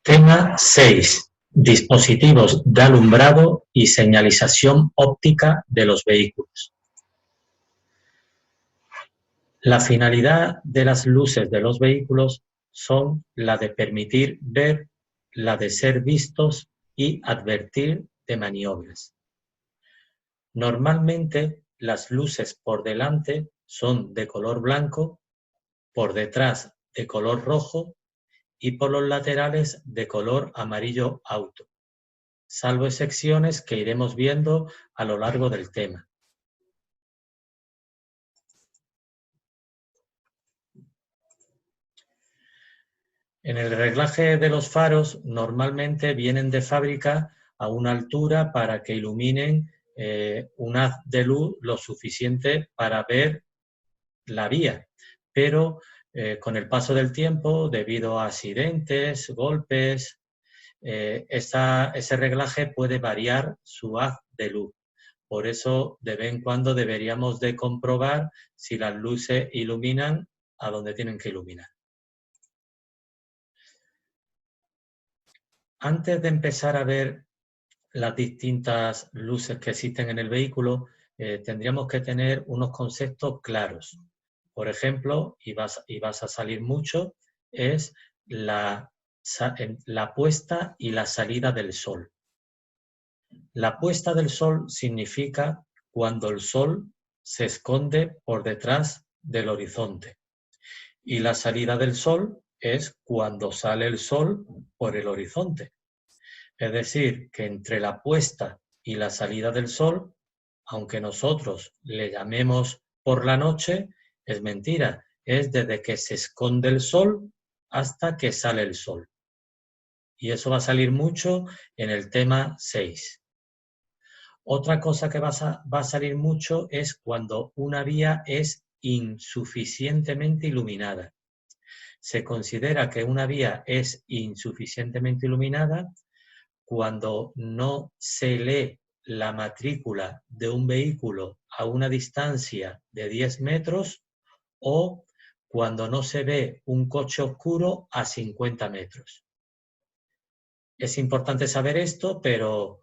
Tema 6. Dispositivos de alumbrado y señalización óptica de los vehículos. La finalidad de las luces de los vehículos son la de permitir ver, la de ser vistos y advertir de maniobras. Normalmente las luces por delante son de color blanco, por detrás de color rojo y por los laterales de color amarillo auto, salvo excepciones que iremos viendo a lo largo del tema. En el reglaje de los faros normalmente vienen de fábrica a una altura para que iluminen un haz de luz lo suficiente para ver la vía, pero con el paso del tiempo, debido a accidentes, golpes, ese reglaje puede variar su haz de luz. Por eso, de vez en cuando deberíamos de comprobar si las luces iluminan a donde tienen que iluminar. Antes de empezar a ver las distintas luces que existen en el vehículo, tendríamos que tener unos conceptos claros. Por ejemplo, y vas a salir mucho, es la puesta y la salida del sol. La puesta del sol significa cuando el sol se esconde por detrás del horizonte. Y la salida del sol es cuando sale el sol por el horizonte. Es decir, que entre la puesta y la salida del sol, aunque nosotros le llamemos por la noche, es mentira. Es desde que se esconde el sol hasta que sale el sol. Y eso va a salir mucho en el tema 6. Otra cosa que va a salir mucho es cuando una vía es insuficientemente iluminada. Se considera que una vía es insuficientemente iluminada cuando no se lee la matrícula de un vehículo a una distancia de 10 metros o cuando no se ve un coche oscuro a 50 metros. Es importante saber esto, pero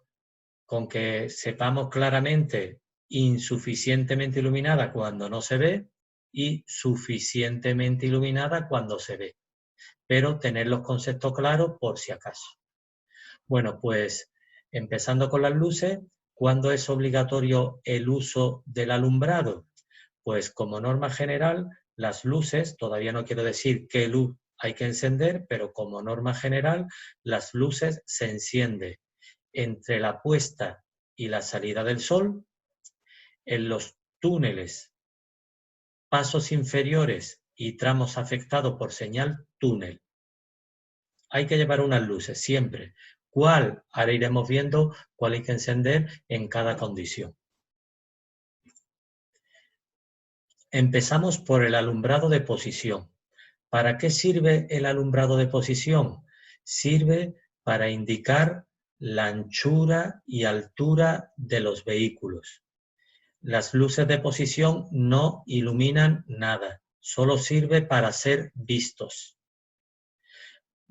con que sepamos claramente insuficientemente iluminada cuando no se ve y suficientemente iluminada cuando se ve. Pero tener los conceptos claros por si acaso. Bueno, pues empezando con las luces, ¿cuándo es obligatorio el uso del alumbrado? Pues como norma general, las luces, todavía no quiero decir qué luz hay que encender, pero como norma general, las luces se encienden entre la puesta y la salida del sol, en los túneles, pasos inferiores y tramos afectados por señal túnel. Hay que llevar unas luces siempre. ¿Cuál? Ahora iremos viendo cuál hay que encender en cada condición. Empezamos por el alumbrado de posición. ¿Para qué sirve el alumbrado de posición? Sirve para indicar la anchura y altura de los vehículos. Las luces de posición no iluminan nada, solo sirve para ser vistos.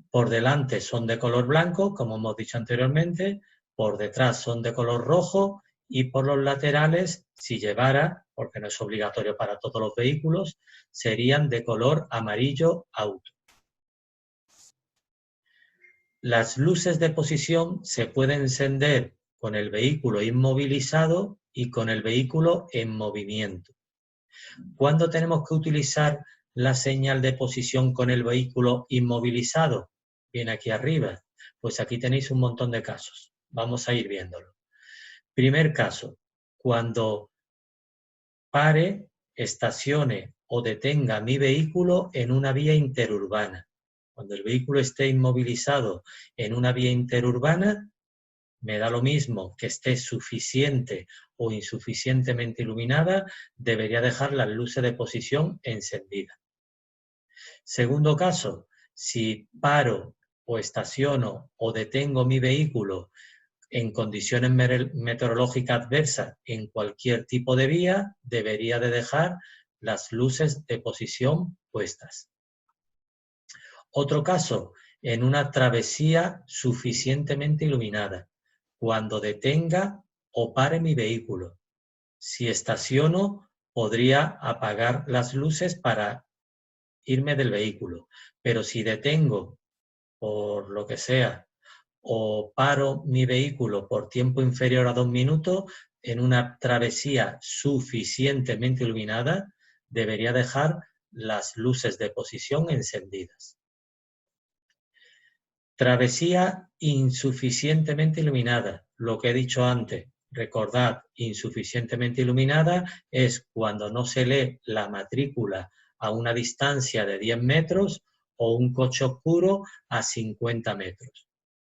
Por delante son de color blanco, como hemos dicho anteriormente, por detrás son de color rojo y por los laterales, si llevara, porque no es obligatorio para todos los vehículos, serían de color amarillo auto. Las luces de posición se pueden encender con el vehículo inmovilizado y con el vehículo en movimiento. ¿Cuándo tenemos que utilizar la señal de posición con el vehículo inmovilizado? Viene aquí arriba. Pues aquí tenéis un montón de casos. Vamos a ir viéndolo. Primer caso, cuando pare, estacione o detenga mi vehículo en una vía interurbana. Cuando el vehículo esté inmovilizado en una vía interurbana, me da lo mismo que esté suficiente o insuficientemente iluminada, debería dejar las luces de posición encendidas. Segundo caso, si paro o estaciono o detengo mi vehículo en condiciones meteorológicas adversas en cualquier tipo de vía, debería de dejar las luces de posición puestas. Otro caso, en una travesía suficientemente iluminada, cuando detenga o pare mi vehículo. Si estaciono, podría apagar las luces para irme del vehículo, pero si detengo por lo que sea o paro mi vehículo por tiempo inferior a 2 minutos, en una travesía suficientemente iluminada, debería dejar las luces de posición encendidas. Travesía insuficientemente iluminada. Lo que he dicho antes, recordad, insuficientemente iluminada es cuando no se lee la matrícula a una distancia de 10 metros o un coche oscuro a 50 metros.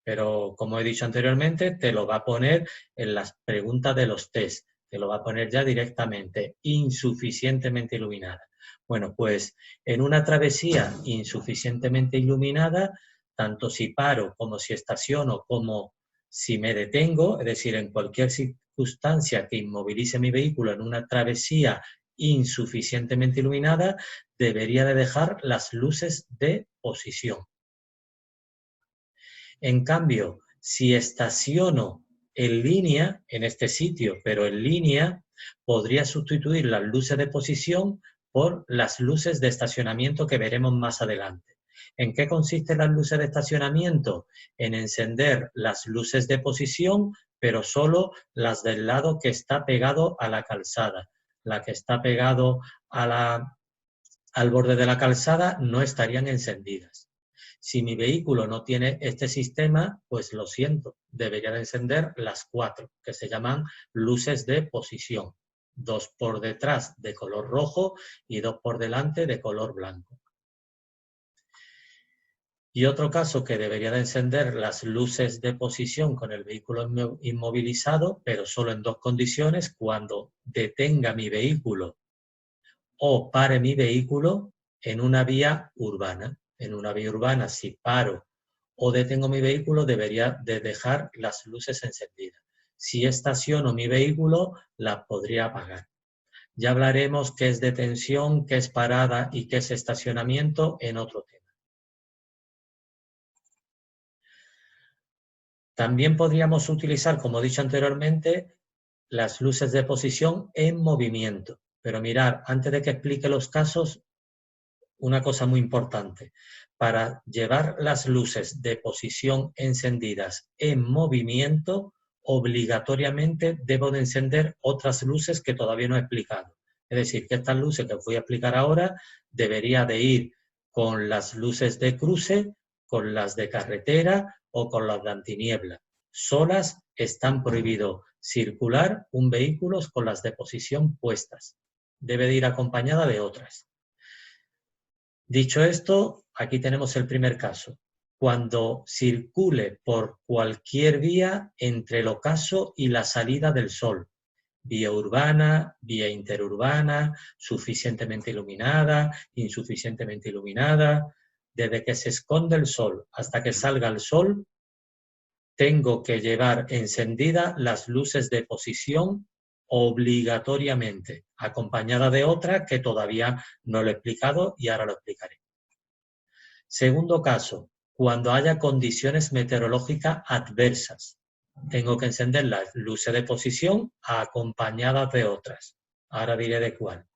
Pero, como he dicho anteriormente, te lo va a poner en las preguntas de los test. Te lo va a poner ya directamente, insuficientemente iluminada. Bueno, pues en una travesía insuficientemente iluminada, tanto si paro como si estaciono, como si me detengo, es decir, en cualquier circunstancia que inmovilice mi vehículo en una travesía insuficientemente iluminada, debería de dejar las luces de posición. En cambio, si estaciono en línea, en este sitio, pero en línea, podría sustituir las luces de posición por las luces de estacionamiento que veremos más adelante. ¿En qué consisten las luces de estacionamiento? En encender las luces de posición, pero solo las del lado que está pegado a la calzada. La que está pegado al borde de la calzada no estarían encendidas. Si mi vehículo no tiene este sistema, pues lo siento, debería de encender las 4, que se llaman luces de posición. 2 por detrás de color rojo y 2 por delante de color blanco. Y otro caso que debería de encender las luces de posición con el vehículo inmovilizado, pero solo en 2 condiciones, cuando detenga mi vehículo o pare mi vehículo en una vía urbana. En una vía urbana, si paro o detengo mi vehículo, debería de dejar las luces encendidas. Si estaciono mi vehículo, las podría apagar. Ya hablaremos qué es detención, qué es parada y qué es estacionamiento en otro tema. También podríamos utilizar, como he dicho anteriormente, las luces de posición en movimiento. Pero mirad, antes de que explique los casos, una cosa muy importante. Para llevar las luces de posición encendidas en movimiento, obligatoriamente debo de encender otras luces que todavía no he explicado. Es decir, que estas luces que os voy a explicar ahora debería de ir con las luces de cruce, con las de carretera o con las de antiniebla. Solas están prohibido circular un vehículo con las de posición puestas. Debe de ir acompañada de otras. Dicho esto, aquí tenemos el primer caso. Cuando circule por cualquier vía entre el ocaso y la salida del sol. Vía urbana, vía interurbana, suficientemente iluminada, insuficientemente iluminada. Desde que se esconde el sol hasta que salga el sol, tengo que llevar encendidas las luces de posición obligatoriamente, acompañada de otra que todavía no lo he explicado y ahora lo explicaré. Segundo caso, cuando haya condiciones meteorológicas adversas. Tengo que encender las luces de posición acompañadas de otras. Ahora diré de cuál.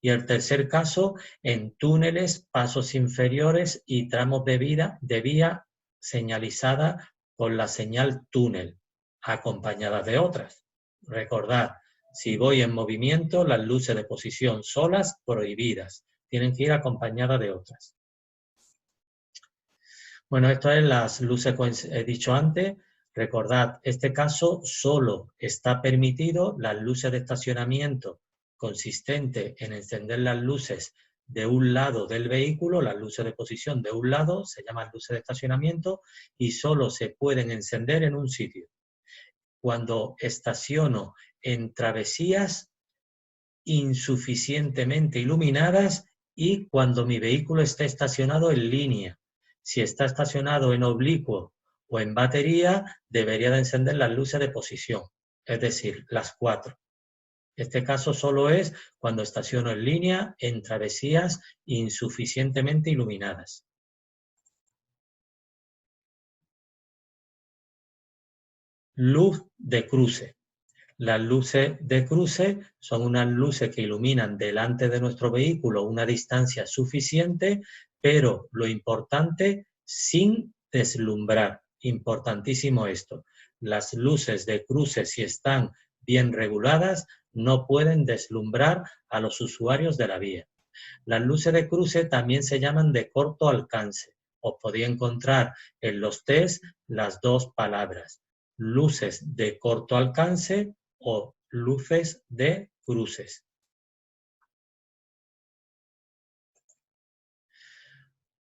Y el tercer caso, en túneles, pasos inferiores y tramos de vía señalizada con la señal túnel, acompañadas de otras. Recordad, si voy en movimiento, las luces de posición solas prohibidas. Tienen que ir acompañadas de otras. Bueno, esto es las luces que he dicho antes. Recordad, este caso solo está permitido las luces de estacionamiento consistente en encender las luces de un lado del vehículo, las luces de posición de un lado, se llaman luces de estacionamiento, y solo se pueden encender en un sitio. Cuando estaciono en travesías insuficientemente iluminadas y cuando mi vehículo esté estacionado en línea. Si está estacionado en oblicuo o en batería, debería de encender las luces de posición, es decir, las 4. Este caso solo es cuando estaciono en línea en travesías insuficientemente iluminadas. Luz de cruce. Las luces de cruce son unas luces que iluminan delante de nuestro vehículo una distancia suficiente, pero lo importante, sin deslumbrar. Importantísimo esto. Las luces de cruce, si están bien reguladas, no pueden deslumbrar a los usuarios de la vía. Las luces de cruce también se llaman de corto alcance. Os podéis encontrar en los test las dos palabras, luces de corto alcance o luces de cruces.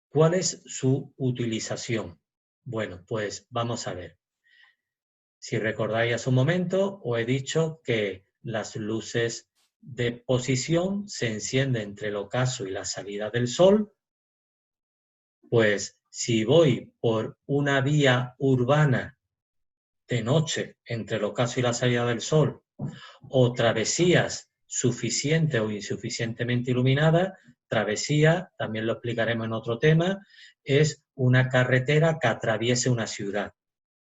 ¿Cuál es su utilización? Bueno, pues vamos a ver. Si recordáis hace un momento, os he dicho que las luces de posición se encienden entre el ocaso y la salida del sol. Pues si voy por una vía urbana de noche entre el ocaso y la salida del sol, o travesías suficiente o insuficientemente iluminadas, travesía, también lo explicaremos en otro tema, es una carretera que atraviese una ciudad.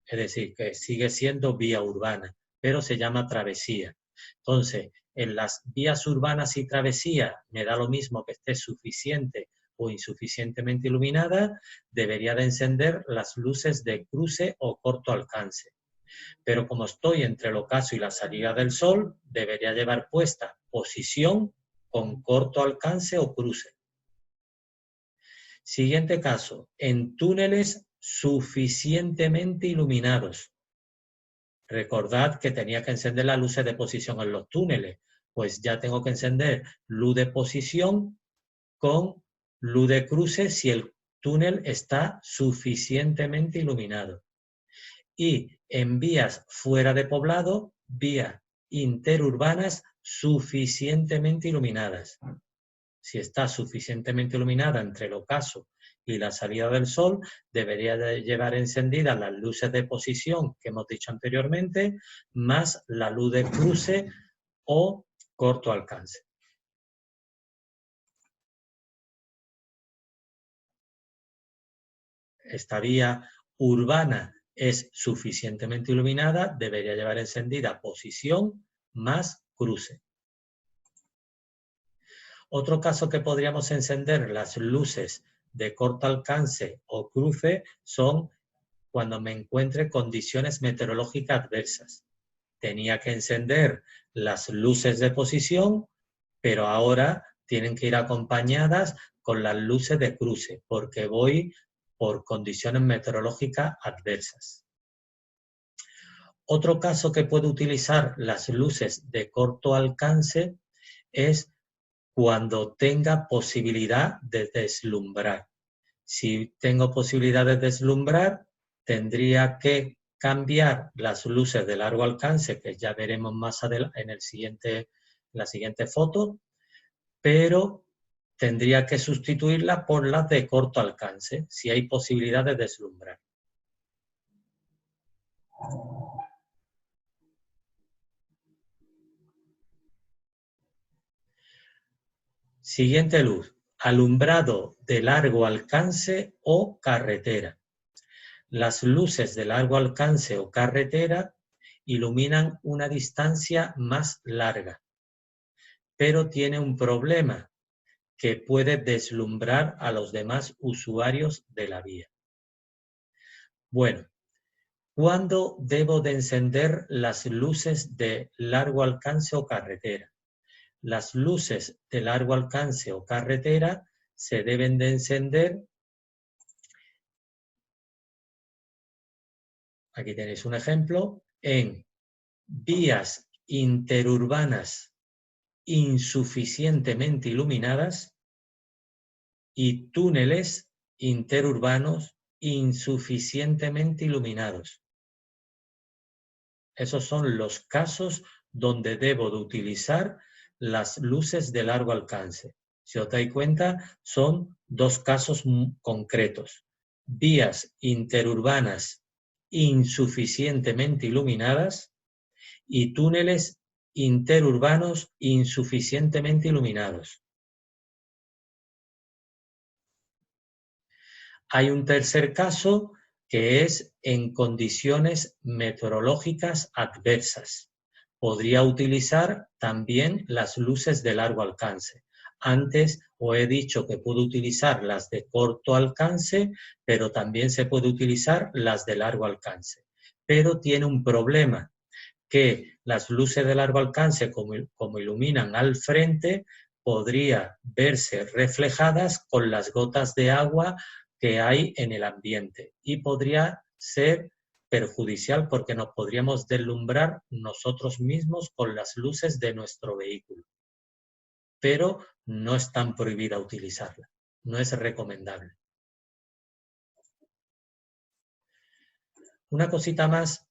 Es decir, que sigue siendo vía urbana, pero se llama travesía. Entonces, en las vías urbanas y travesía me da lo mismo que esté suficiente o insuficientemente iluminada, debería de encender las luces de cruce o corto alcance. Pero como estoy entre el ocaso y la salida del sol, debería llevar puesta posición con corto alcance o cruce. Siguiente caso, en túneles suficientemente iluminados. Recordad que tenía que encender las luces de posición en los túneles, pues ya tengo que encender luz de posición con luz de cruce si el túnel está suficientemente iluminado. Y en vías fuera de poblado, vías interurbanas suficientemente iluminadas. Si está suficientemente iluminada entre el ocaso y la salida del sol, debería de llevar encendidas las luces de posición que hemos dicho anteriormente, más la luz de cruce o corto alcance. Esta vía urbana es suficientemente iluminada, debería llevar encendida posición más cruce. Otro caso que podríamos encender las luces de corto alcance o cruce son cuando me encuentre condiciones meteorológicas adversas. Tenía que encender las luces de posición, pero ahora tienen que ir acompañadas con las luces de cruce, porque voy por condiciones meteorológicas adversas. Otro caso que puedo utilizar las luces de corto alcance es cuando tenga posibilidad de deslumbrar. Si tengo posibilidad de deslumbrar, tendría que cambiar las luces de largo alcance, que ya veremos más adelante en la siguiente foto, pero tendría que sustituirla por las de corto alcance, si hay posibilidad de deslumbrar. Siguiente luz, alumbrado de largo alcance o carretera. Las luces de largo alcance o carretera iluminan una distancia más larga, pero tiene un problema, que puede deslumbrar a los demás usuarios de la vía. Bueno, ¿cuándo debo de encender las luces de largo alcance o carretera? Las luces de largo alcance o carretera se deben de encender. Aquí tenéis un ejemplo, en vías interurbanas insuficientemente iluminadas y túneles interurbanos insuficientemente iluminados. Esos son los casos donde debo de utilizar las luces de largo alcance. Si os dais cuenta, son dos casos concretos. Vías interurbanas insuficientemente iluminadas y túneles interurbanos insuficientemente iluminados. Hay un tercer caso que es en condiciones meteorológicas adversas. Podría utilizar también las luces de largo alcance. Antes os he dicho que puedo utilizar las de corto alcance, pero también se puede utilizar las de largo alcance. Pero tiene un problema, que las luces de largo alcance, como iluminan al frente, podría verse reflejadas con las gotas de agua que hay en el ambiente y podría ser perjudicial porque nos podríamos deslumbrar nosotros mismos con las luces de nuestro vehículo. Pero no es tan prohibida utilizarla, no es recomendable. Una cosita más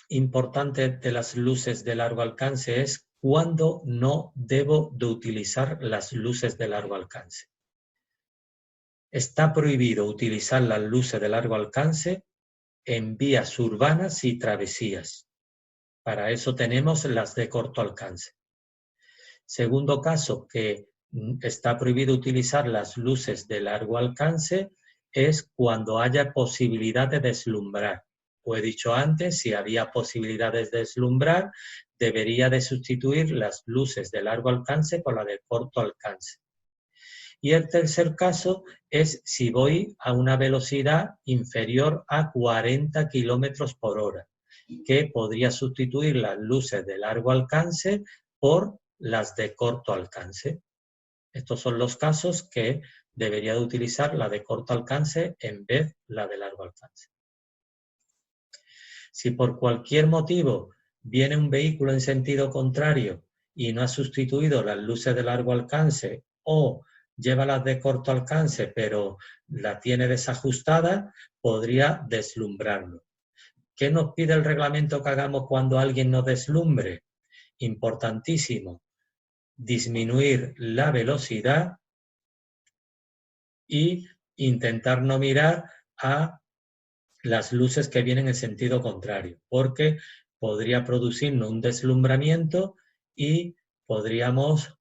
importante de las luces de largo alcance es cuándo no debo de utilizar las luces de largo alcance. Está prohibido utilizar las luces de largo alcance en vías urbanas y travesías. Para eso tenemos las de corto alcance. Segundo caso, que está prohibido utilizar las luces de largo alcance es cuando haya posibilidad de deslumbrar. Como he dicho antes, si había posibilidades de deslumbrar, debería de sustituir las luces de largo alcance por la de corto alcance. Y el tercer caso es si voy a una velocidad inferior a 40 kilómetros por hora, que podría sustituir las luces de largo alcance por las de corto alcance. Estos son los casos que debería de utilizar la de corto alcance en vez de la de largo alcance. Si por cualquier motivo viene un vehículo en sentido contrario y no ha sustituido las luces de largo alcance o lleva las de corto alcance pero la tiene desajustada, podría deslumbrarlo. ¿Qué nos pide el reglamento que hagamos cuando alguien nos deslumbre? Importantísimo, disminuir la velocidad y intentar no mirar a las luces que vienen en sentido contrario, porque podría producirnos un deslumbramiento y podríamos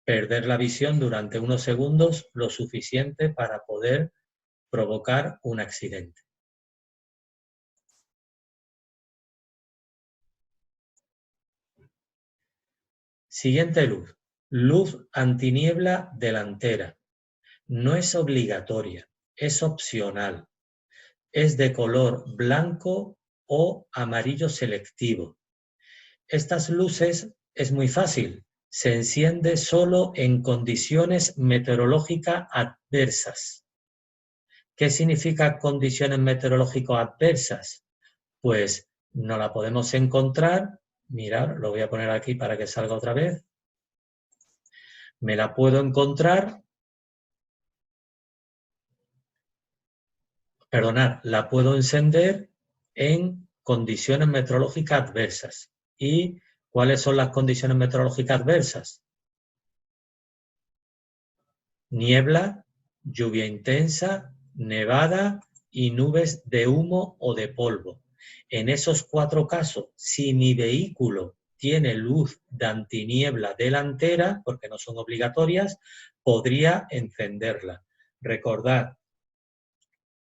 perder la visión durante unos segundos lo suficiente para poder provocar un accidente. Siguiente luz. Luz antiniebla delantera. No es obligatoria, es opcional. Es de color blanco o amarillo selectivo. Estas luces es muy fácil. Se enciende solo en condiciones meteorológicas adversas. ¿Qué significa condiciones meteorológicas adversas? Pues no la podemos encontrar. Mirad, lo voy a poner aquí para que salga otra vez. Me la puedo encontrar. Perdonad, la puedo encender en condiciones meteorológicas adversas. ¿Y cuáles son las condiciones meteorológicas adversas? Niebla, lluvia intensa, nevada y nubes de humo o de polvo. En esos 4 casos, si mi vehículo tiene luz de antiniebla delantera, porque no son obligatorias, podría encenderla. Recordad,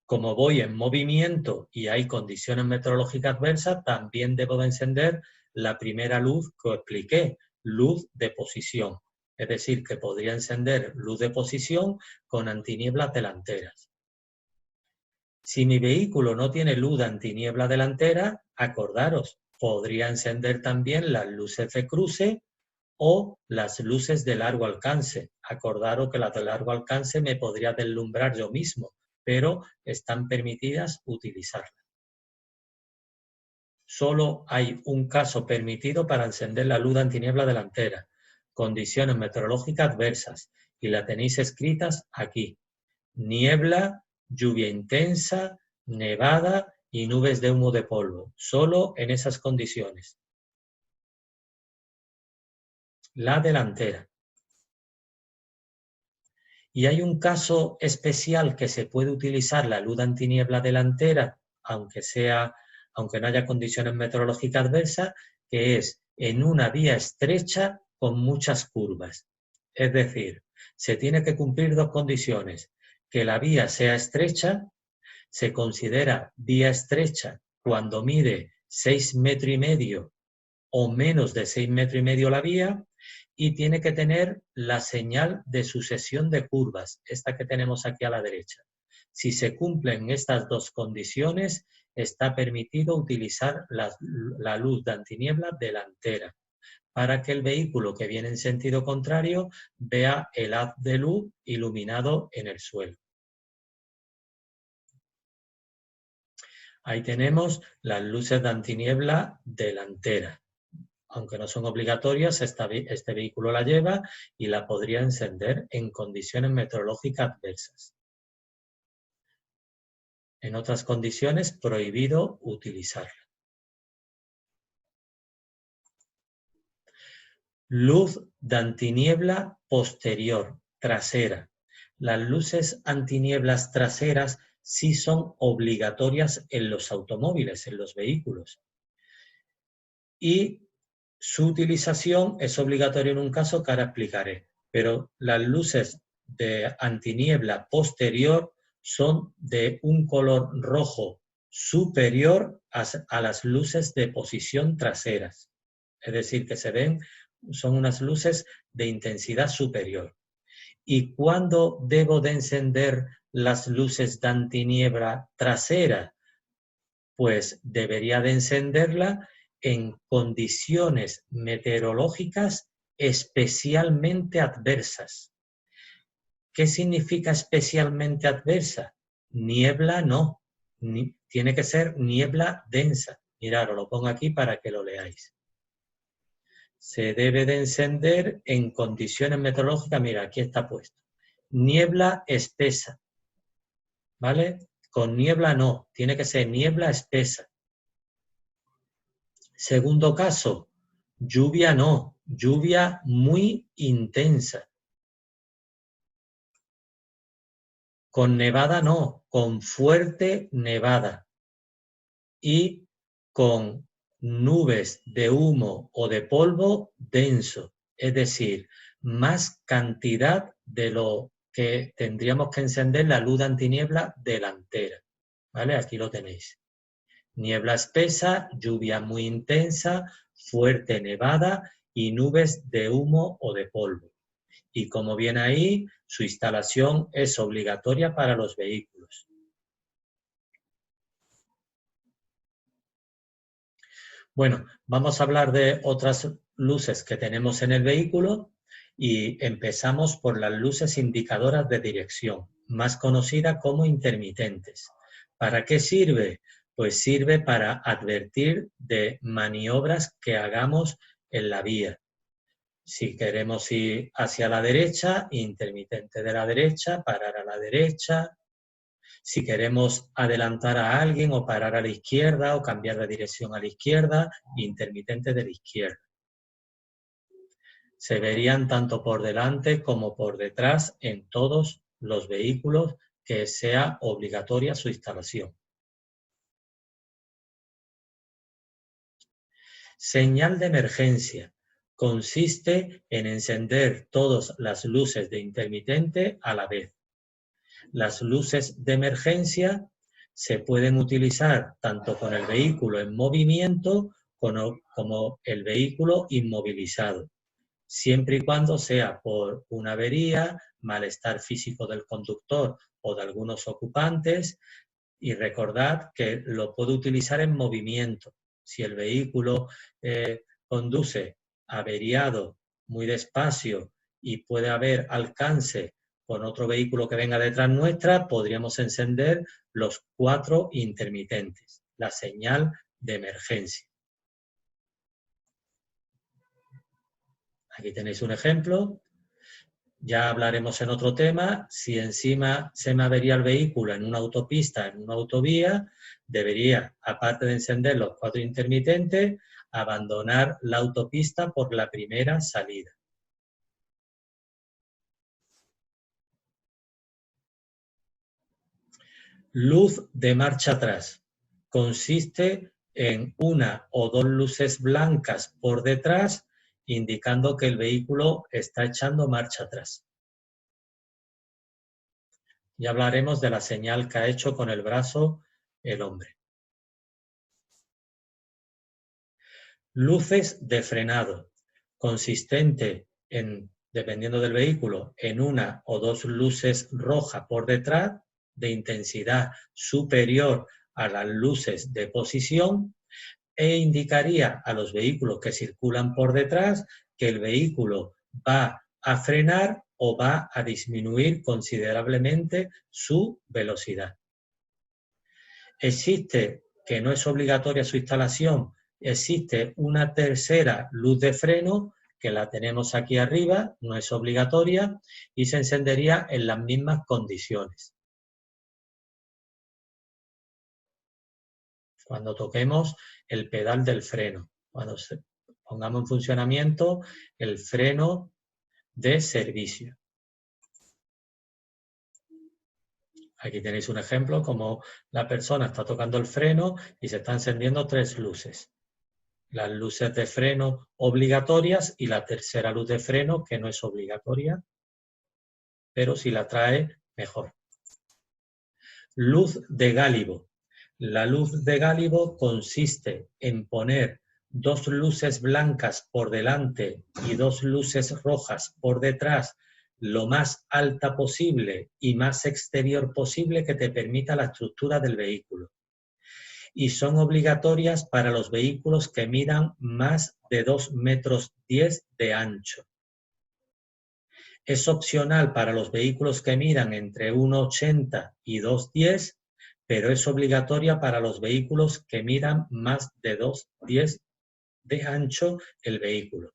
como voy en movimiento y hay condiciones meteorológicas adversas, también debo de encender la primera luz que os expliqué, luz de posición. Es decir, que podría encender luz de posición con antinieblas delanteras. Si mi vehículo no tiene luz de antiniebla delantera, acordaros, podría encender también las luces de cruce o las luces de largo alcance. Acordaros que las de largo alcance me podría deslumbrar yo mismo, pero están permitidas utilizarlas. Solo hay un caso permitido para encender la luz de antiniebla delantera, condiciones meteorológicas adversas, y la tenéis escritas aquí. Niebla, lluvia intensa, nevada y nubes de humo de polvo. Solo en esas condiciones. La delantera. Y hay un caso especial que se puede utilizar la luz antiniebla delantera, aunque no haya condiciones meteorológicas adversas, que es en una vía estrecha con muchas curvas. Es decir, se tiene que cumplir 2 condiciones: que la vía sea estrecha, se considera vía estrecha cuando mide 6,5 metros o menos de 6,5 metros la vía, y tiene que tener la señal de sucesión de curvas, esta que tenemos aquí a la derecha. Si se cumplen estas dos condiciones, está permitido utilizar la luz de antiniebla delantera, para que el vehículo que viene en sentido contrario vea el haz de luz iluminado en el suelo. Ahí tenemos las luces de antiniebla delantera. Aunque no son obligatorias, este vehículo la lleva y la podría encender en condiciones meteorológicas adversas. En otras condiciones, prohibido utilizarla. Luz de antiniebla posterior, trasera. Las luces antinieblas traseras sí son obligatorias en los automóviles, en los vehículos. Y su utilización es obligatoria en un caso que ahora explicaré, pero las luces de antiniebla posterior son de un color rojo superior a las luces de posición traseras. Es decir, que se ven, son unas luces de intensidad superior. ¿Y cuándo debo de encender las luces de antiniebla trasera? Pues debería de encenderla en condiciones meteorológicas especialmente adversas. ¿Qué significa especialmente adversa? Niebla no, tiene que ser niebla densa. Mirad, os lo pongo aquí para que lo leáis. Se debe de encender en condiciones meteorológicas, mira, aquí está puesto. Niebla espesa, ¿vale? Con niebla no, tiene que ser niebla espesa. Segundo caso, lluvia no, lluvia muy intensa. Con nevada no, con fuerte nevada. Y con nubes de humo o de polvo denso, es decir, más cantidad de lo que tendríamos que encender la luz de antiniebla delantera. ¿Vale? Aquí lo tenéis. Niebla espesa, lluvia muy intensa, fuerte nevada y nubes de humo o de polvo. Y como viene ahí, su instalación es obligatoria para los vehículos. Bueno, vamos a hablar de otras luces que tenemos en el vehículo y empezamos por las luces indicadoras de dirección, más conocidas como intermitentes. ¿Para qué sirve? Pues sirve para advertir de maniobras que hagamos en la vía. Si queremos ir hacia la derecha, intermitente de la derecha, parar a la derecha. Si queremos adelantar a alguien o parar a la izquierda o cambiar de dirección a la izquierda, intermitente de la izquierda. Se verían tanto por delante como por detrás en todos los vehículos que sea obligatoria su instalación. Señal de emergencia. Consiste en encender todas las luces de intermitente a la vez. Las luces de emergencia se pueden utilizar tanto con el vehículo en movimiento como el vehículo inmovilizado, siempre y cuando sea por una avería, malestar físico del conductor o de algunos ocupantes, y recordad que lo puedo utilizar en movimiento. Si el vehículo conduce averiado muy despacio y puede haber alcance con otro vehículo que venga detrás nuestra, podríamos encender los 4 intermitentes, la señal de emergencia. Aquí tenéis un ejemplo. Ya hablaremos en otro tema. Si encima se me avería el vehículo en una autopista, en una autovía, debería, aparte de encender los 4 intermitentes, abandonar la autopista por la primera salida. Luz de marcha atrás. Consiste en una o dos luces blancas por detrás, indicando que el vehículo está echando marcha atrás. y hablaremos de la señal que ha hecho con el brazo el hombre. Luces de frenado, consistente en, dependiendo del vehículo, en una o dos luces rojas por detrás, de intensidad superior a las luces de posición, e indicaría a los vehículos que circulan por detrás que el vehículo va a frenar o va a disminuir considerablemente su velocidad. Existe, que no es obligatoria su instalación, existe una tercera luz de freno que la tenemos aquí arriba, no es obligatoria y se encendería en las mismas condiciones. Cuando toquemos el pedal del freno, cuando pongamos en funcionamiento el freno de servicio. Aquí tenéis un ejemplo como la persona está tocando el freno y se están encendiendo tres luces. Las luces de freno obligatorias y la tercera luz de freno que no es obligatoria, pero si la trae, mejor. Luz de gálibo. La luz de gálibo consiste en poner dos luces blancas por delante y dos luces rojas por detrás, lo más alta posible y más exterior posible que te permita la estructura del vehículo. Y son obligatorias para los vehículos que midan más de 2,10 metros de ancho. Es opcional para los vehículos que midan entre 1,80 y 2,10, pero es obligatoria para los vehículos que midan más de 2,10 de ancho el vehículo.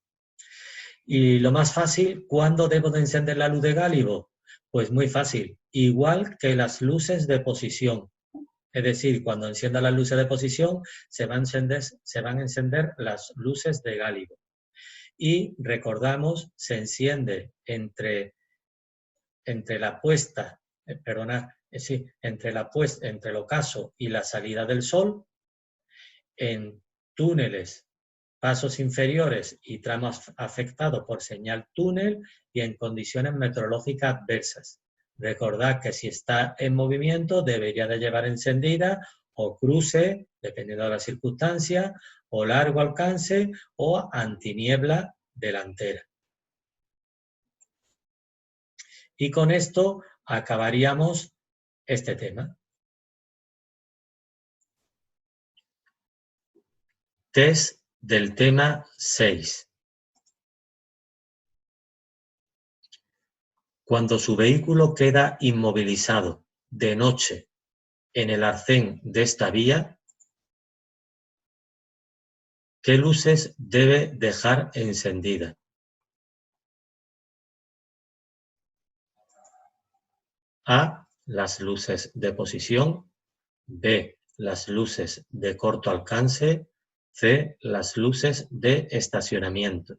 Y lo más fácil, ¿cuándo debo de encender la luz de gálibo? Pues muy fácil, igual que las luces de posición. Es decir, cuando encienda las luces de posición, se van a encender las luces de gálibo. Y recordamos, se enciende entre la puesta, entre el ocaso y la salida del sol, en túneles, pasos inferiores y tramos afectados por señal túnel y en condiciones meteorológicas adversas. Recordad que si está en movimiento debería de llevar encendida o cruce, dependiendo de la circunstancia, o largo alcance o antiniebla delantera. Y con esto acabaríamos este tema. Test del tema 6. Cuando su vehículo queda inmovilizado de noche en el arcén de esta vía, ¿qué luces debe dejar encendida? A, las luces de posición. B, las luces de corto alcance. C, las luces de estacionamiento.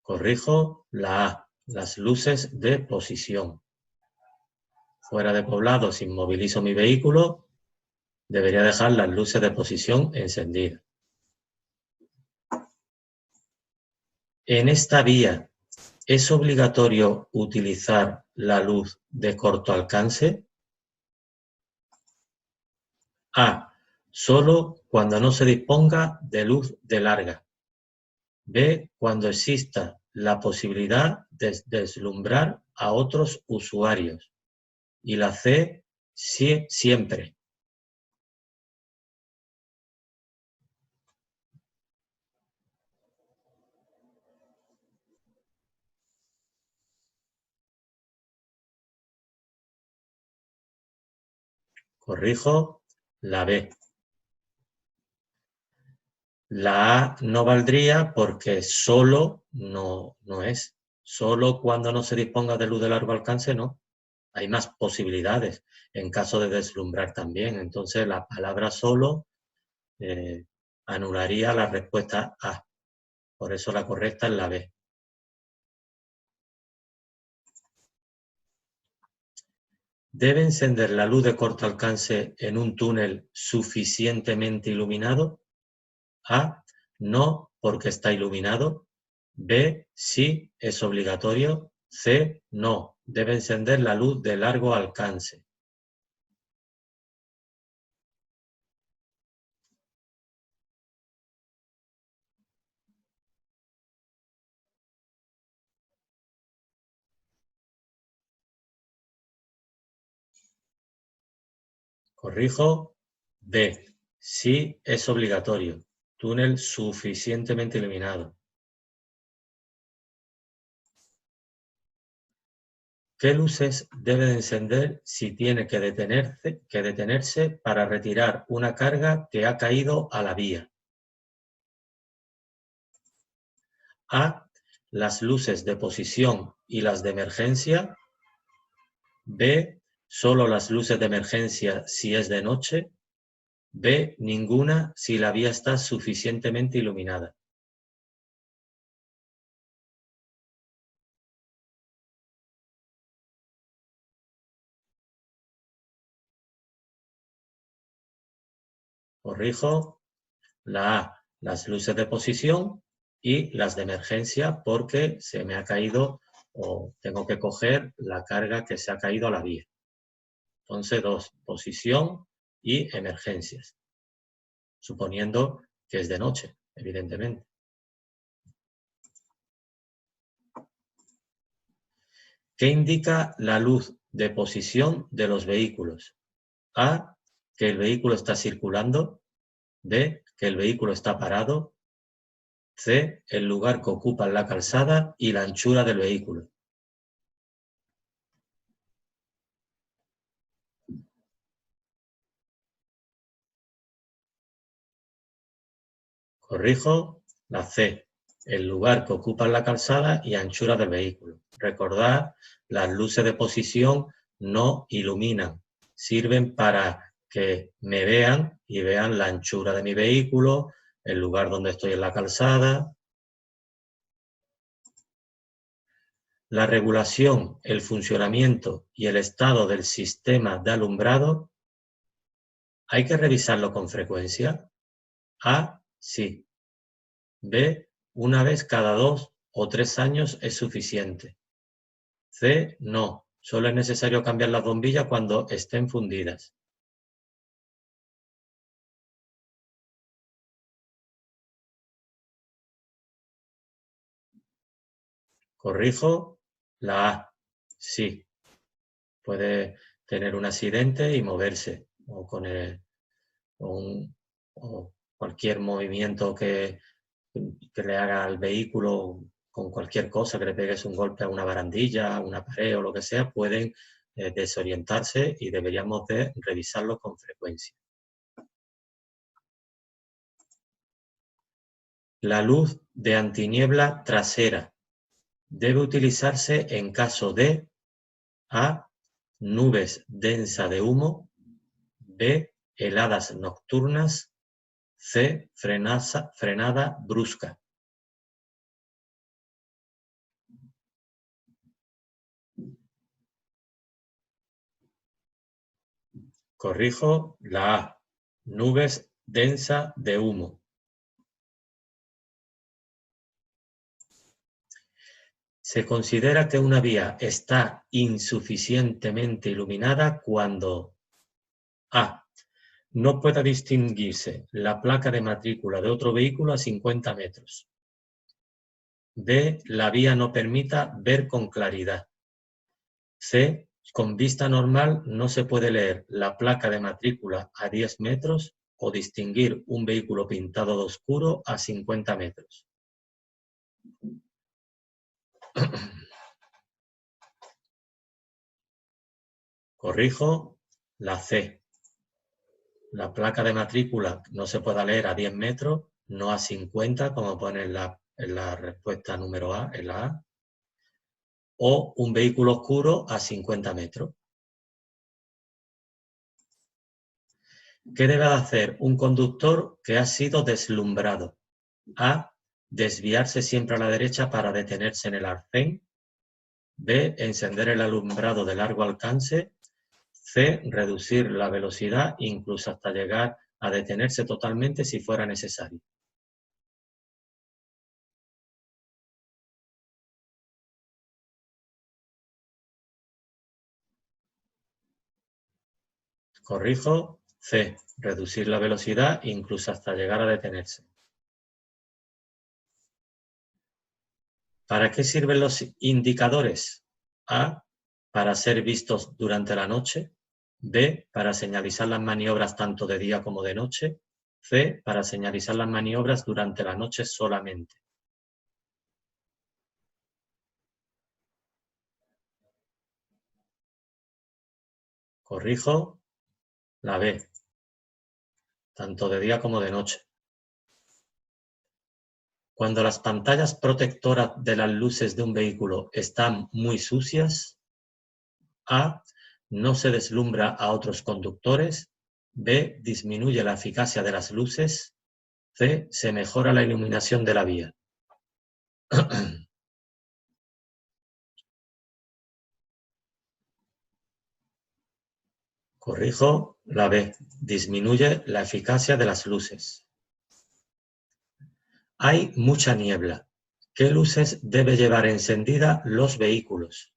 Corrijo, la A, las luces de posición. Fuera de poblado, si inmovilizo mi vehículo, debería dejar las luces de posición encendidas. En esta vía, ¿es obligatorio utilizar la luz de corto alcance? A, solo cuando no se disponga de luz de larga. B, cuando exista la posibilidad de deslumbrar a otros usuarios. Y la C, siempre. Corrijo, la B. La A no valdría porque solo no es. Solo cuando no se disponga de luz de largo alcance, no. Hay más posibilidades en caso de deslumbrar también. Entonces, la palabra solo anularía la respuesta A. Por eso la correcta es la B. ¿Debe encender la luz de corto alcance en un túnel suficientemente iluminado? A, no, porque está iluminado. B, sí, es obligatorio. C, no, debe encender la luz de largo alcance. Corrijo. B, sí, es obligatorio. Túnel suficientemente iluminado. ¿Qué luces debe de encender si tiene que detenerse para retirar una carga que ha caído a la vía? A, las luces de posición y las de emergencia. B, solo las luces de emergencia si es de noche. B, ninguna si la vía está suficientemente iluminada. Corrijo. La A, las luces de posición y las de emergencia porque se me ha caído o tengo que coger la carga que se ha caído a la vía. Entonces, 2, posición y emergencias, suponiendo que es de noche, evidentemente. ¿Qué indica la luz de posición de los vehículos? A, que el vehículo está circulando. B, que el vehículo está parado. C, el lugar que ocupa la calzada y la anchura del vehículo. Corrijo. La C, el lugar que ocupa la calzada y anchura del vehículo. Recordad, las luces de posición no iluminan, sirven para que me vean y vean la anchura de mi vehículo, el lugar donde estoy en la calzada. La regulación, el funcionamiento y el estado del sistema de alumbrado, ¿hay que revisarlo con frecuencia? A, sí. B, una vez cada 2 o 3 años es suficiente. C, no. Solo es necesario cambiar las bombillas cuando estén fundidas. Corrijo. La A, sí. Puede tener un accidente y moverse o con o cualquier movimiento que le haga al vehículo con cualquier cosa, que le pegues un golpe a una barandilla, a una pared o lo que sea, pueden desorientarse y deberíamos de revisarlo con frecuencia. La luz de antiniebla trasera debe utilizarse en caso de A, nubes densa de humo. B, heladas nocturnas. C, frenada brusca. Corrijo. La A, nubes densa de humo. Se considera que una vía está insuficientemente iluminada cuando A, no pueda distinguirse la placa de matrícula de otro vehículo a 50 metros. B, la vía no permita ver con claridad. C, con vista normal no se puede leer la placa de matrícula a 10 metros o distinguir un vehículo pintado de oscuro a 50 metros. Corrijo. La C. La placa de matrícula no se puede leer a 10 metros, no a 50, como pone en la respuesta número A, en la A. O un vehículo oscuro a 50 metros. ¿Qué debe hacer un conductor que ha sido deslumbrado? A, desviarse siempre a la derecha para detenerse en el arcén. B, encender el alumbrado de largo alcance. C, reducir la velocidad incluso hasta llegar a detenerse totalmente si fuera necesario. Corrijo. C, reducir la velocidad incluso hasta llegar a detenerse. ¿Para qué sirven los indicadores? A, para ser vistos durante la noche. B, para señalizar las maniobras tanto de día como de noche. C, para señalizar las maniobras durante la noche solamente. Corrijo. La B, tanto de día como de noche. Cuando las pantallas protectoras de las luces de un vehículo están muy sucias, A, no se deslumbra a otros conductores. B, disminuye la eficacia de las luces. C, se mejora la iluminación de la vía. Corrijo. La B, disminuye la eficacia de las luces. Hay mucha niebla. ¿Qué luces debe llevar encendida los vehículos?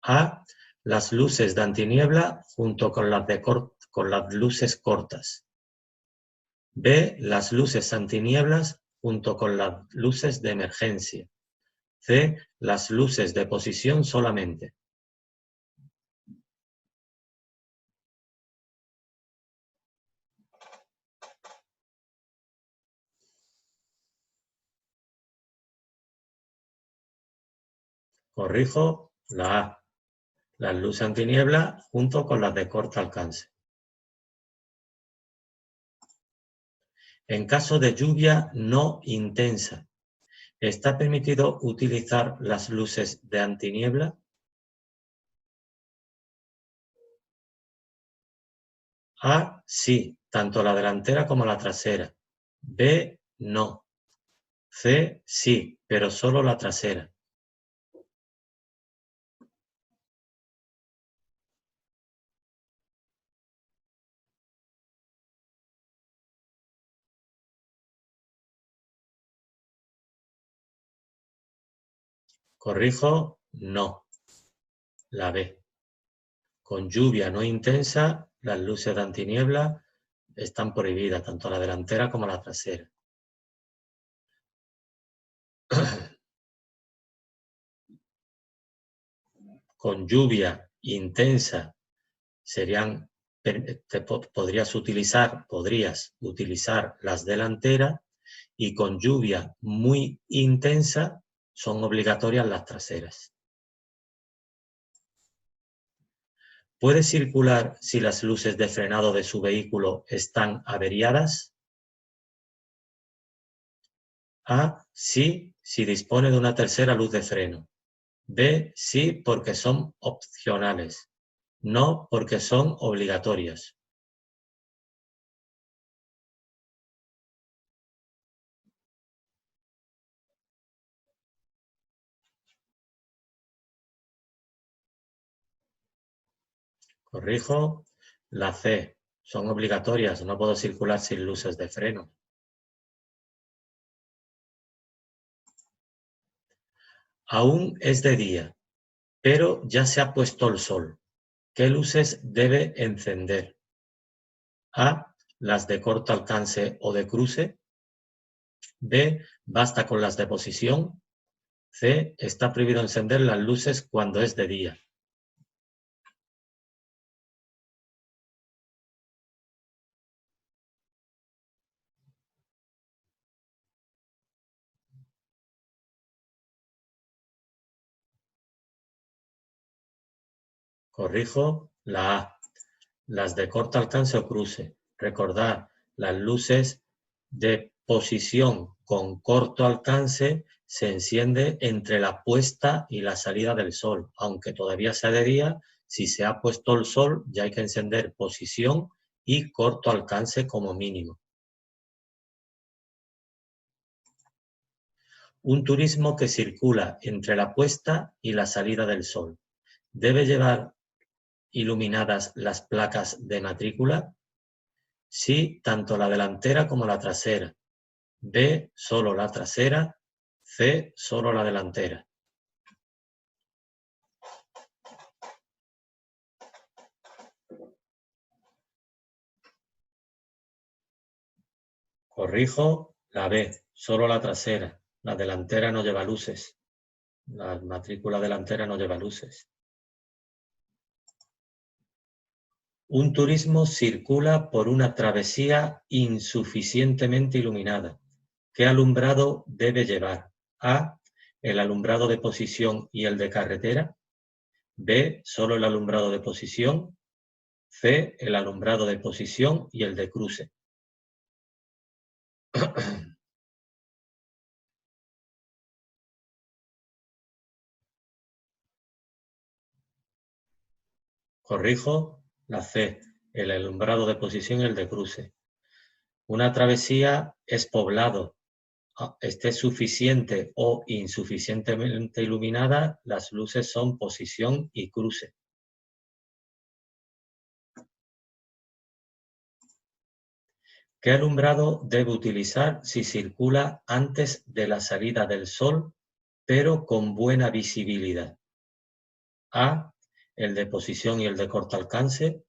A, las luces de antiniebla junto con las luces cortas. B, las luces antinieblas junto con las luces de emergencia. C, las luces de posición solamente. Corrijo. La A, las luces antiniebla junto con las de corto alcance. En caso de lluvia no intensa, ¿está permitido utilizar las luces de antiniebla? A, sí, tanto la delantera como la trasera. B, no. C, sí, pero solo la trasera. Corrijo, no. La B. Con lluvia no intensa, las luces de antiniebla están prohibidas, tanto la delantera como la trasera. Con lluvia intensa podrías utilizar las delanteras, y con lluvia muy intensa son obligatorias las traseras. ¿Puede circular si las luces de frenado de su vehículo están averiadas? A, sí, si dispone de una tercera luz de freno. B, sí, porque son opcionales. No, porque son obligatorias. Corrijo. La C, son obligatorias. No puedo circular sin luces de freno. Aún es de día, pero ya se ha puesto el sol. ¿Qué luces debe encender? A, las de corto alcance o de cruce. B, basta con las de posición. C, está prohibido encender las luces cuando es de día. Corrijo. La A, las de corto alcance o cruce. Recordad, las luces de posición con corto alcance se enciende entre la puesta y la salida del sol. Aunque todavía sea de día, si se ha puesto el sol ya hay que encender posición y corto alcance como mínimo. Un turismo que circula entre la puesta y la salida del sol debe llevar iluminadas las placas de matrícula. Sí, tanto la delantera como la trasera. B, solo la trasera. C, solo la delantera. Corrijo, la B, solo la trasera. La delantera no lleva luces. La matrícula delantera no lleva luces. Un turismo circula por una travesía insuficientemente iluminada. ¿Qué alumbrado debe llevar? A, el alumbrado de posición y el de carretera. B, solo el alumbrado de posición. C, el alumbrado de posición y el de cruce. Corrijo, la C, el alumbrado de posición y el de cruce. Una travesía es poblado, esté suficiente o insuficientemente iluminada, las luces son posición y cruce. ¿Qué alumbrado debe utilizar si circula antes de la salida del sol, pero con buena visibilidad? A, el de posición y el de corto alcance.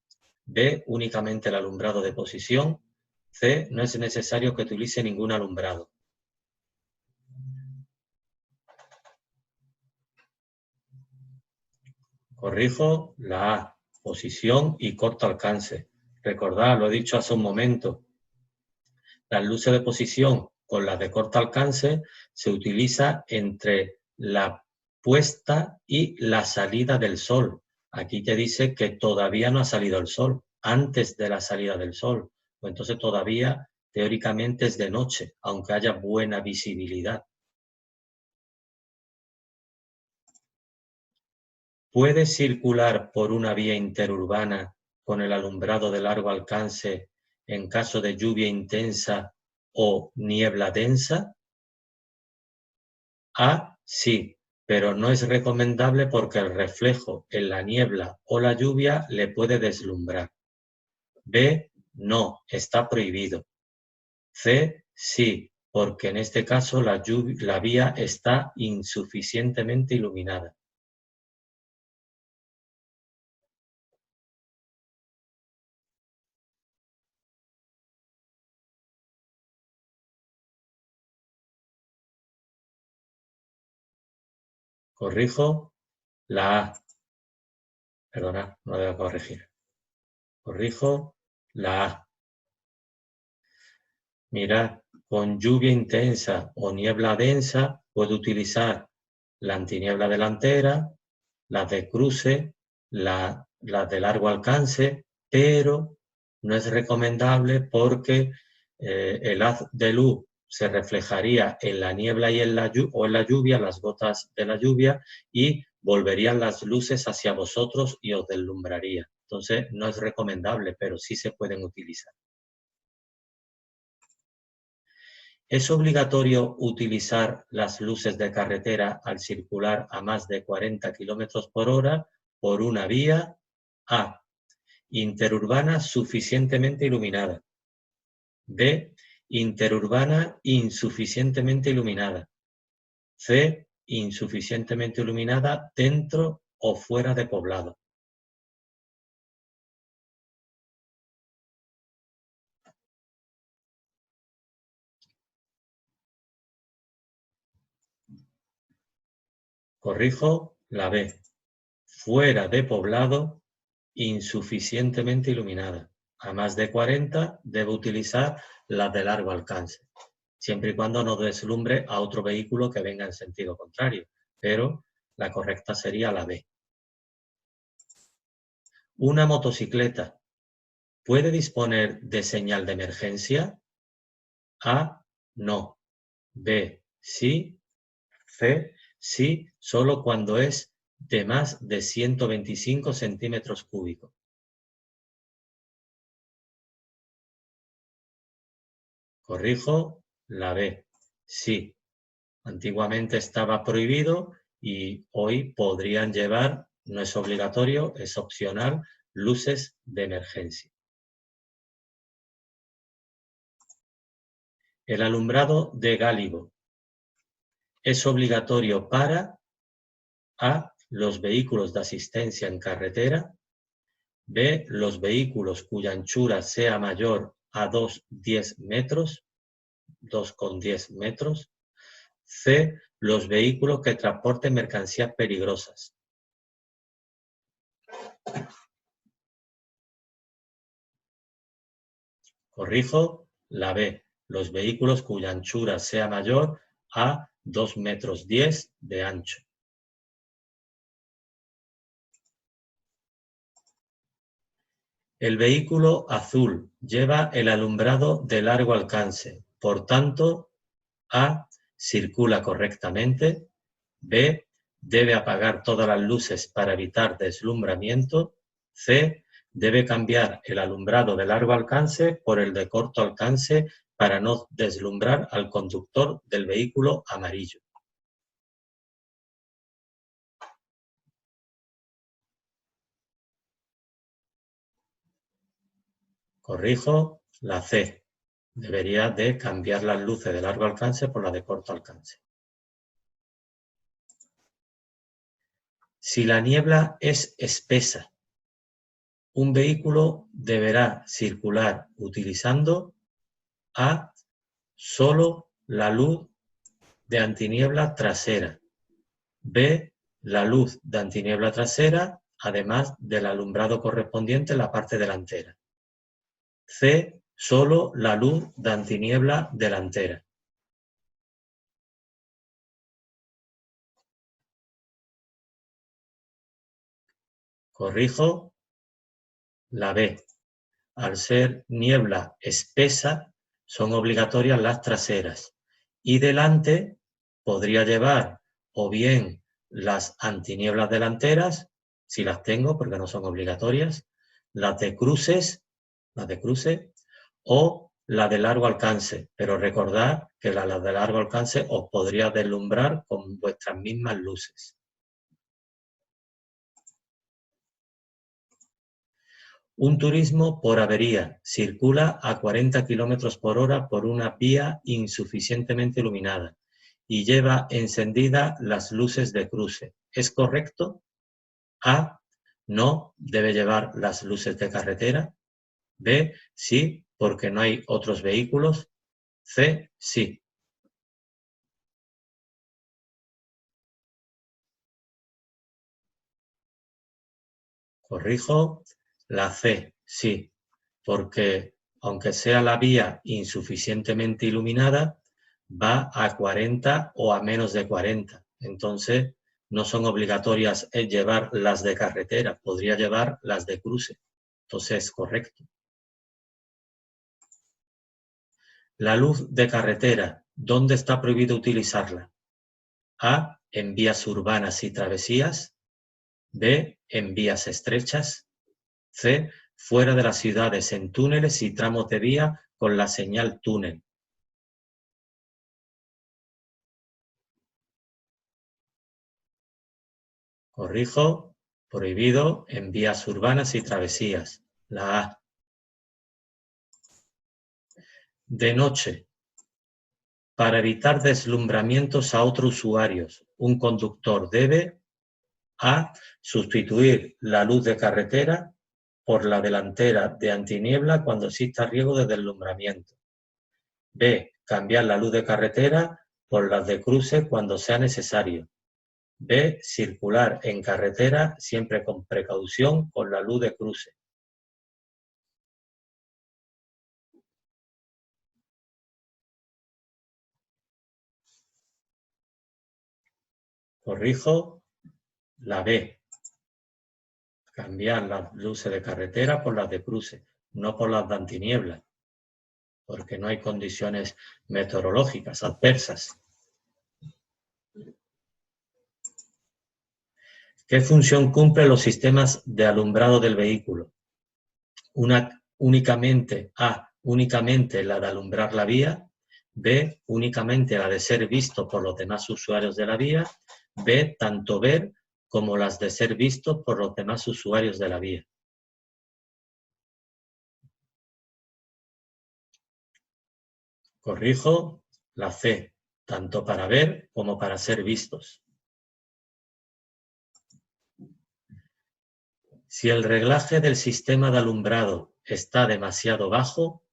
B, únicamente el alumbrado de posición. C, no es necesario que utilice ningún alumbrado. Corrijo, la A, posición y corto alcance. Recordad, lo he dicho hace un momento, las luces de posición con las de corto alcance se utiliza entre la puesta y la salida del sol. Aquí te dice que todavía no ha salido el sol, antes de la salida del sol. Pues entonces todavía teóricamente es de noche, aunque haya buena visibilidad. ¿Puede circular por una vía interurbana con el alumbrado de largo alcance en caso de lluvia intensa o niebla densa? A, sí, pero no es recomendable porque el reflejo en la niebla o la lluvia le puede deslumbrar. B, no, está prohibido. C, sí, porque en este caso la vía está insuficientemente iluminada. Corrijo, la A. Perdona, no debo corregir. Corrijo, la A. Mirad, con lluvia intensa o niebla densa puede utilizar la antiniebla delantera, las de cruce, las de largo alcance, pero no es recomendable porque el haz de luz se reflejaría en la niebla y en la lluvia, las gotas de la lluvia, y volverían las luces hacia vosotros y os deslumbraría. Entonces, no es recomendable, pero sí se pueden utilizar. ¿Es obligatorio utilizar las luces de carretera al circular a más de 40 km por hora por una vía? A, interurbana suficientemente iluminada. B, interurbana insuficientemente iluminada. C, insuficientemente iluminada dentro o fuera de poblado. Corrijo, la B, fuera de poblado, insuficientemente iluminada. A más de 40 debe utilizar las de largo alcance, siempre y cuando no deslumbre a otro vehículo que venga en sentido contrario, pero la correcta sería la B. ¿Una motocicleta puede disponer de señal de emergencia? A, no. B, sí. C, sí, solo cuando es de más de 125 centímetros cúbicos. Corrijo, la B. Sí, antiguamente estaba prohibido y hoy podrían llevar, no es obligatorio, es opcional, luces de emergencia. El alumbrado de gálibo es obligatorio para A, los vehículos de asistencia en carretera. B, los vehículos cuya anchura sea mayor a 2,10 metros. 2,10 metros. C, los vehículos que transporten mercancías peligrosas. Corrijo, la B, los vehículos cuya anchura sea mayor a 2,10 metros de ancho. El vehículo azul lleva el alumbrado de largo alcance, por tanto, A, circula correctamente, B, debe apagar todas las luces para evitar deslumbramiento, C, debe cambiar el alumbrado de largo alcance por el de corto alcance para no deslumbrar al conductor del vehículo amarillo. Corrijo, la C. Debería de cambiar las luces de largo alcance por las de corto alcance. Si la niebla es espesa, un vehículo deberá circular utilizando A, solo la luz de antiniebla trasera, B, la luz de antiniebla trasera, además del alumbrado correspondiente en la parte delantera, C, solo la luz de antiniebla delantera. Corrijo, la B. Al ser niebla espesa, son obligatorias las traseras. Y delante podría llevar o bien las antinieblas delanteras, si las tengo porque no son obligatorias, las de cruce, o la de largo alcance. Pero recordad que la de largo alcance os podría deslumbrar con vuestras mismas luces. Un turismo por avería circula a 40 km por hora por una vía insuficientemente iluminada y lleva encendidas las luces de cruce. ¿Es correcto? A, no, debe llevar las luces de carretera. B, sí, porque no hay otros vehículos. C, sí. Corrijo, la C, sí, porque aunque sea la vía insuficientemente iluminada, va a 40 o a menos de 40. Entonces, no son obligatorias llevar las de carretera, podría llevar las de cruce. Entonces, es correcto. La luz de carretera, ¿dónde está prohibido utilizarla? A, en vías urbanas y travesías. B, en vías estrechas. C, fuera de las ciudades en túneles y tramos de vía con la señal túnel. Corrijo, prohibido en vías urbanas y travesías. La A. De noche, para evitar deslumbramientos a otros usuarios, un conductor debe A, sustituir la luz de carretera por la delantera de antiniebla cuando exista riesgo de deslumbramiento. B, cambiar la luz de carretera por las de cruce cuando sea necesario. B, circular en carretera siempre con precaución con la luz de cruce. Corrijo, la B. Cambiar las luces de carretera por las de cruce, no por las de antiniebla, porque no hay condiciones meteorológicas adversas. ¿Qué función cumplen los sistemas de alumbrado del vehículo? Únicamente A, únicamente la de alumbrar la vía. B, únicamente la de ser visto por los demás usuarios de la vía. B, tanto ver como las de ser vistos por los demás usuarios de la vía. Corrijo, la C, tanto para ver como para ser vistos. Si el reglaje del sistema de alumbrado está demasiado bajo,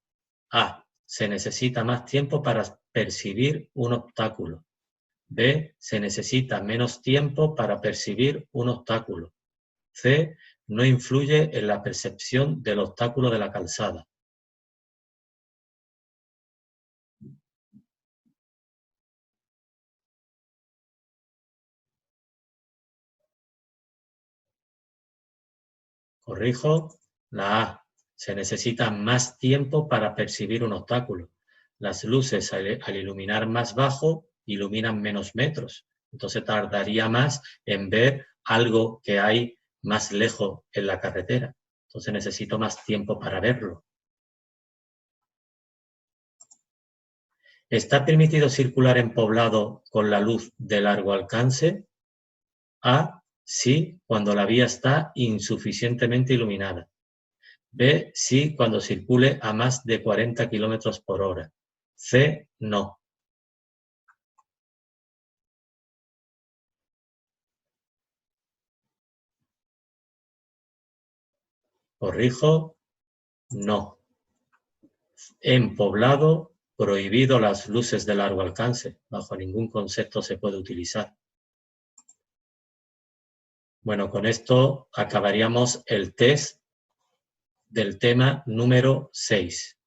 A, se necesita más tiempo para percibir un obstáculo. B, se necesita menos tiempo para percibir un obstáculo. C, no influye en la percepción del obstáculo de la calzada. Corrijo, la A. Se necesita más tiempo para percibir un obstáculo. Las luces al iluminar más bajo iluminan menos metros. Entonces tardaría más en ver algo que hay más lejos en la carretera. Entonces necesito más tiempo para verlo. ¿Está permitido circular en poblado con la luz de largo alcance? A. Sí, cuando la vía está insuficientemente iluminada. B, sí, cuando circule a más de 40 kilómetros por hora. C, no. Corrijo, no. En poblado, prohibido las luces de largo alcance. Bajo ningún concepto se puede utilizar. Bueno, con esto acabaríamos el test del tema número 6.